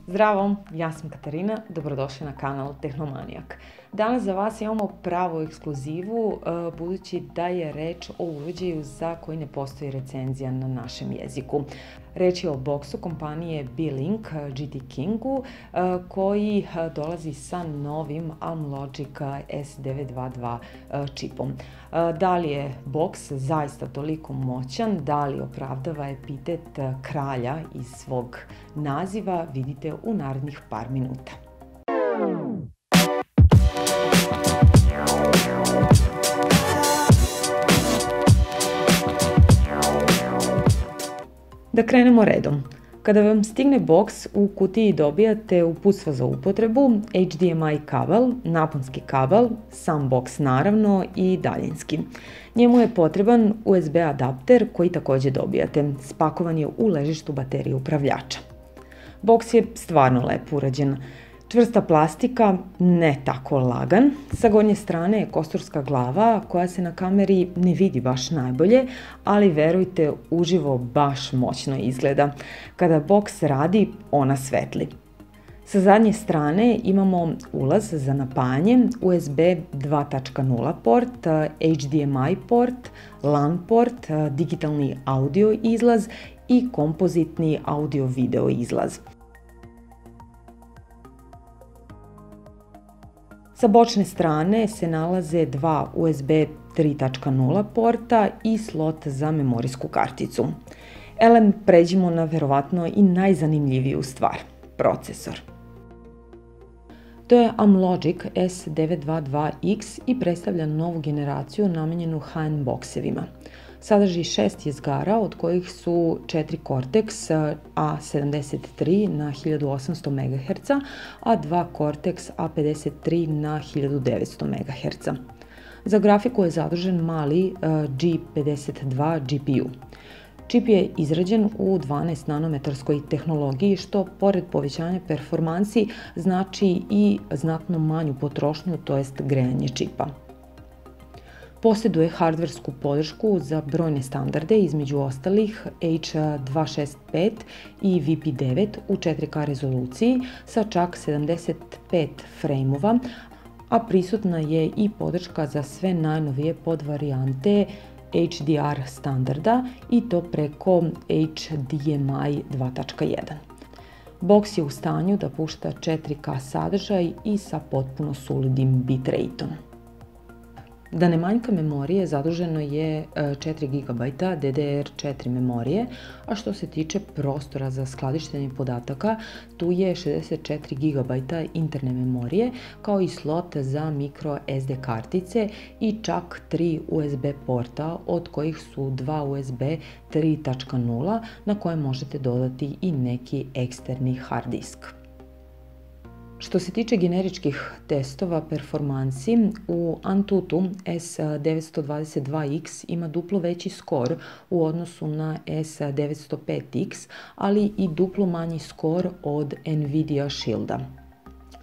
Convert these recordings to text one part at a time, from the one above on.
Zdravo, ja sam Katarina, dobrodošli na kanal Tehnomanijak. Danas za vas imamo pravu ekskluzivu, budući da je reč o uređaju za koji ne postoji recenzija na našem jeziku. Reč je o boksu kompanije Beelink GT Kingu, koji dolazi sa novim Amlogic S922 čipom. Da li je boks zaista toliko moćan, da li opravdava epitet kralja iz svog naziva, vidite u narednih par minuta. Da krenemo redom. Kada vam stigne boks, u kutiji dobijate uputstvo za upotrebu, HDMI kabel, naponski kabel, sam boks naravno i daljinski. Njemu je potreban USB adapter koji također dobijate. Spakovan je u ležištu baterije upravljača. Boks je stvarno lepo urađen. Čvrsta plastika, ne tako lagan. Sa gornje strane je kosturska glava koja se na kameri ne vidi baš najbolje, ali verujte, uživo baš moćno izgleda. Kada boks radi, ona svetli. Sa zadnje strane imamo ulaz za napajanje, USB 2.0 port, HDMI port, LAN port, digitalni audio izlaz i kompozitni audio-video izlaz. Sa bočne strane se nalaze dva USB 3.0 porta i slot za memorijsku karticu. Elem, pređimo na verovatno i najzanimljiviju stvar, procesor. To je Amlogic S922X i predstavlja novu generaciju namijenjenu high-end boksevima. Sadrži 6 jezgara, od kojih su 4 Cortex A73 na 1800 MHz, a 2 Cortex A53 na 1900 MHz. Za grafiku je zadužen mali G52 GPU. Čip je izrađen u 12 nanometarskoj tehnologiji, što pored povećanja performansi znači i znatno manju potrošnju, to jest grejanje čipa. Posjeduje hardversku podršku za brojne standarde, između ostalih H265 i VP9 u 4K rezoluciji sa čak 75 frejmova, a prisutna je i podrška za sve najnovije podvarijante HDR standarda i to preko HDMI 2.1. Boks je u stanju da pušta 4K sadržaj i sa potpuno suludim bitrateom. Da ne manjka memorije, zaduženo je 4 GB DDR4 memorije, a što se tiče prostora za skladištenje podataka, tu je 64 GB interne memorije, kao i slot za micro SD kartice i čak 3 USB porta, od kojih su 2 USB 3.0 na koje možete dodati i neki eksterni hard disk. Što se tiče generičkih testova performansi, u Antutu S922X ima duplo veći skor u odnosu na S905X, ali i duplo manji skor od Nvidia Shielda.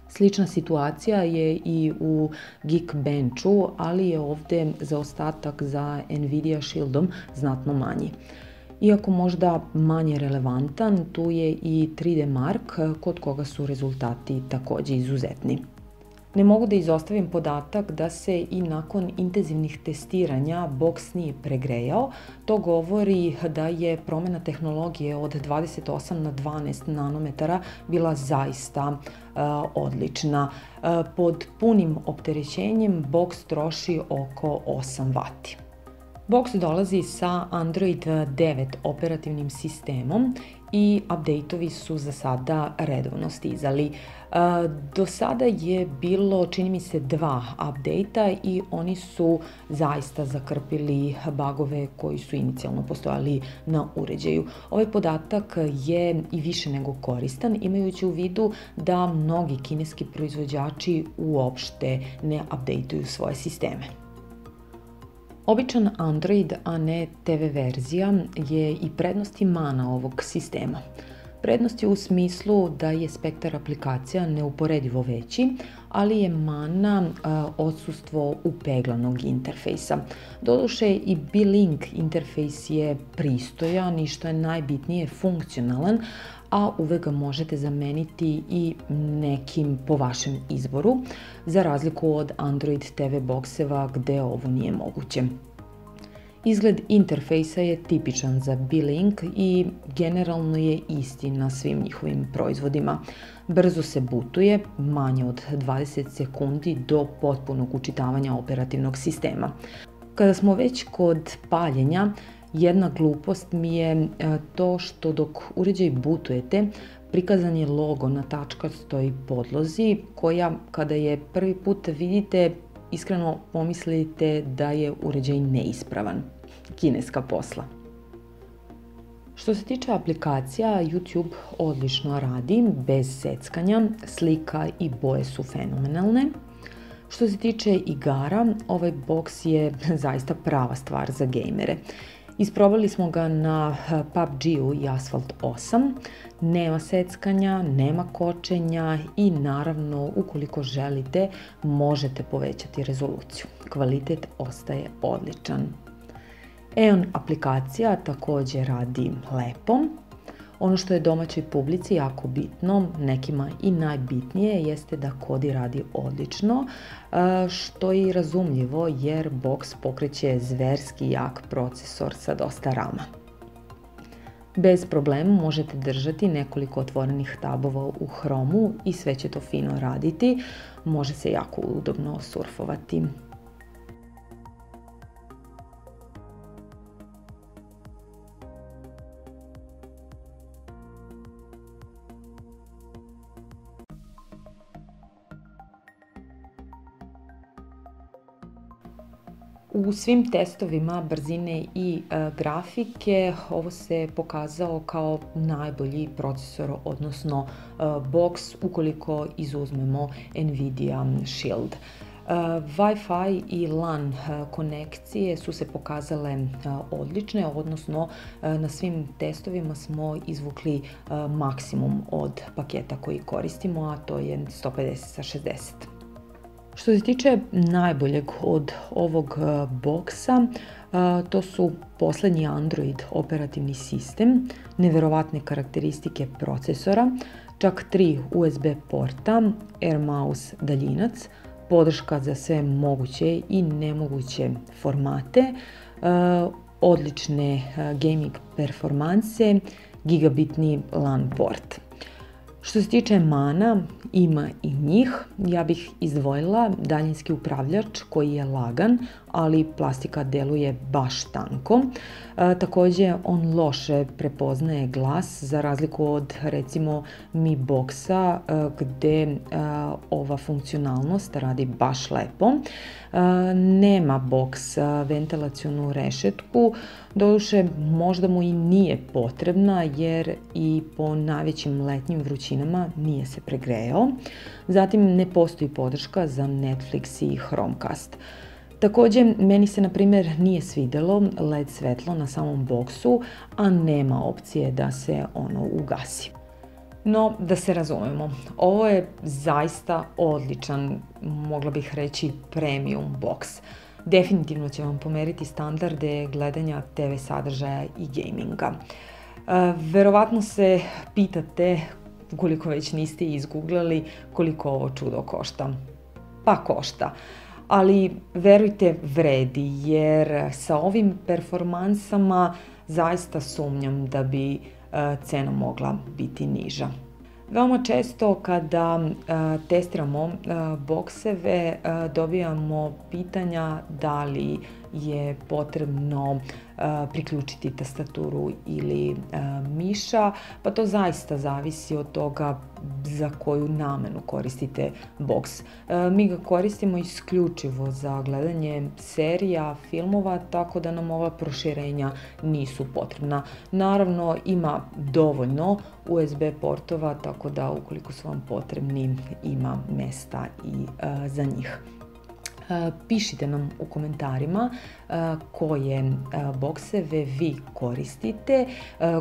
Slična situacija je i u Geekbenchu, ali je ovdje zaostatak za Nvidia Shieldom znatno manji. Iako možda manje relevantan, tu je i 3D Mark, kod koga su rezultati također izuzetni. Ne mogu da izostavim podatak da se i nakon intenzivnih testiranja boks nije pregrejao. To govori da je promjena tehnologije od 28 na 12 nanometara bila zaista odlična. Pod punim opterećenjem boks troši oko 8 W. Boks dolazi sa Android 9 operativnim sistemom i update-ovi su za sada redovno stizali. Do sada je bilo, čini mi se, 2 update-a i oni su zaista zakrpili bugove koji su inicijalno postojali na uređaju. Ovaj podatak je i više nego koristan, imajući u vidu da mnogi kineski proizvođači uopšte ne update-uju svoje sisteme. Običan Android, a ne TV verzija, je i prednost i mana ovog sistema. Prednost je u smislu da je spektar aplikacija neuporedivo veći, ali je mana odsustvo upeglanog interfejsa. Doduše i Beelink interfejs je pristojan i što je najbitnije funkcionalan, a uvek ga možete zameniti i nekim po vašem izboru, za razliku od Android TV bokseva gde ovo nije moguće. Izgled interfejsa je tipičan za Beelink i generalno je isti na svim njihovim proizvodima. Brzo se butuje, manje od 20 sekundi do potpunog učitavanja operativnog sistema. Kada smo već kod paljenja, jedna glupost mi je to što dok uređaj butujete, prikazan je logo na tačkastoj podlozi koja kada je prvi put vidite, iskreno pomislite da je uređaj neispravan. Kineska posla. Što se tiče aplikacija, YouTube odlično radi, bez seckanja, slika i boje su fenomenalne. Što se tiče igara, ovaj boks je zaista prava stvar za gejmere. Isprobali smo ga na PUBG-u i Asphalt 8, nema seckanja, nema kočenja i naravno ukoliko želite možete povećati rezoluciju. Kvalitet ostaje odličan. Eon aplikacija također radi lepo. Ono što je domaćoj publici jako bitno, nekima i najbitnije, jeste da Kodi radi odlično, što je i razumljivo jer boks pokreće zverski jak procesor sa dosta rama. Bez problema možete držati nekoliko otvorenih tabova u Chromu i sve će to fino raditi, može se jako udobno surfovati. U svim testovima brzine i grafike ovo se pokazao kao najbolji procesor, odnosno boks ukoliko izuzmemo Nvidia Shield. Wi-Fi i LAN konekcije su se pokazale odlične, odnosno na svim testovima smo izvukli maksimum od paketa koji koristimo, a to je 150/60. Što se tiče najboljeg od ovog boksa, to su posljednji Android operativni sistem, neverovatne karakteristike procesora, čak 3 USB porta, Air Mouse daljinac, podrška za sve moguće i nemoguće formate, odlične gaming performanse, gigabitni LAN port. Što se tiče mana, ima i njih. Ja bih izdvojila daljinski upravljač koji je lagan, ali plastika deluje baš tanko. Također on loše prepoznaje glas za razliku od recimo Mi Boxa gdje ova funkcionalnost radi baš lepo. Nema boks ventilacionu rešetku, doduše možda mu i nije potrebna jer i po najvećim letnjim vrućinama nije se pregrejao. Zatim ne postoji podrška za Netflix i Chromecast. Također, meni se na primjer nije svidjelo LED svetlo na samom boksu, a nema opcije da se ono ugasi. No, da se razumemo, ovo je zaista odličan, mogla bih reći, premium boks. Definitivno će vam pomeriti standarde gledanja TV sadržaja i gaminga. Verovatno se pitate, ukoliko već niste izgooglali, koliko ovo čudo košta. Pa košta. Ali verujte, vredi, jer sa ovim performansama zaista sumnjam da bi cena mogla biti niža. Veoma često kada testiramo bokseve dobijamo pitanja da li je potrebno priključiti tastaturu ili miša, pa to zaista zavisi od toga za koju namenu koristite boks. Mi ga koristimo isključivo za gledanje serija, filmova, tako da nam ova proširenja nisu potrebna. Naravno, ima dovoljno USB portova, tako da ukoliko su vam potrebni, ima mesta i za njih. Pišite nam u komentarima koje bokseve vi koristite,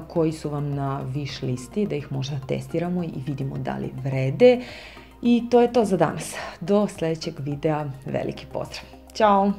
koji su vam na wish listi, da ih možda testiramo i vidimo da li vrede. I to je to za danas. Do sljedećeg videa, veliki pozdrav. Ćao!